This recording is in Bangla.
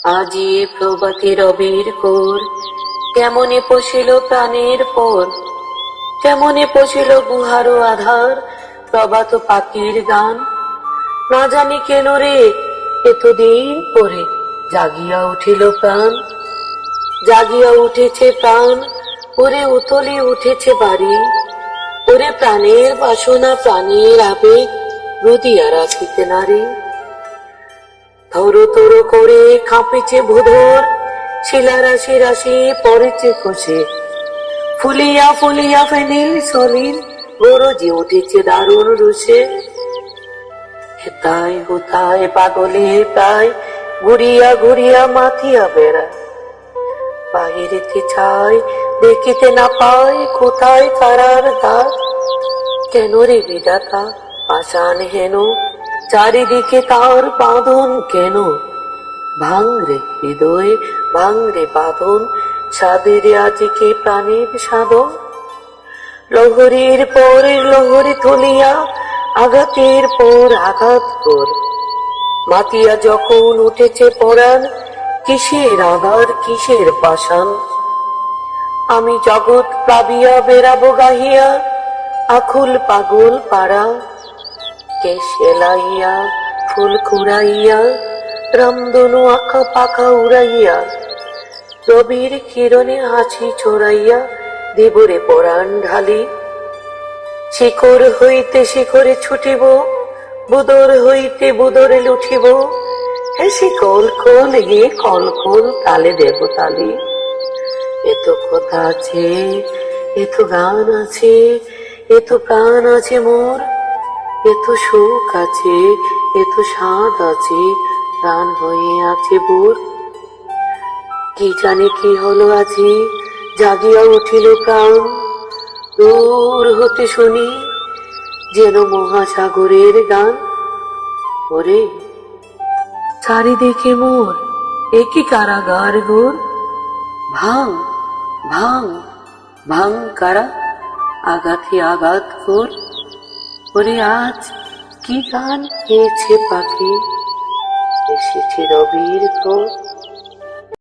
আজি প্রভাতে রবির কোর, কেমনে পশিল প্রাণের পর, কেমনে পশিল গুহারো আধার, প্রভাত পাখির গান। না জানি কেন রে এতদিন পরে জাগিয়া উঠিল প্রাণ, জাগিয়া উঠেছে প্রাণ, ওরে উতলি উঠেছে বাড়ি, ওরে প্রাণের বাসনা প্রাণের আবেগ রুদিয়া রাখিতে নারী। থরো থরো করে কাঁপেছে ভূধর, শিলা রাশি রাশি পড়েছে খসে, ফুলিয়া ফুলিয়া ফেনিল সলিল গরজে উঠেছে দারুণ রুষে। হেতায় হুতায় পাগলের প্রায় ঘুরিয়া ঘুরিয়া মাথিয়া বেড়ায়, বাহিরেতে চাই দেখিতে না পায় কোথায় কারার দ্বার। কেন রে বিধাতা পাষাণ হেন, চারিদিকে তার বাঁধন কেন? ভাঙরে হৃদয় ভাঙরে বাঁধন, সাধেরে আজকে প্রাণের সাধন। লহরীর পর লহরী তুলিয়া আঘাতের পর আঘাত কর, মাতিয়া যখন উঠেছে পরাণ, কিসের আধার কিসের পাষাণ। আমি জগৎ প্লাবিয়া বেড়াবো গাহিয়া, আকুল পাগল পাড়া, কেশ এলাইয়া ফুল কুড়াইয়া, রামধনু আঁকা পাখা উড়াইয়া, রবির কিরণে হাসি ছড়াইয়া দেবরে পরাণ ঢালি। শিকড় হইতে শিখরে ছুটিব, বুদর হইতে বুদরে লুঠিব, হেসে কল কল হে কল কল তালে দেব তালি। এত কথা আছে, এত গান আছে, এত প্রাণ আছে মোর, এত সুখ আছে, এত স্বাদ আছে, প্রাণ হয়ে আছে বোর। কি জানে কি হলো আজি, জাগিয়া উঠিল প্রাণ, দূর হতে শুনি যেন মহাসাগরের গান। ওরে চারিদিকে মোর একই কারাগার ঘোর, ভাঙ ভাঙ ভাঙ কারা, আঘাতে আঘাত কর। ওরে আজ কি গান গেয়েছে পাখি, এসেছে রবির ঘর।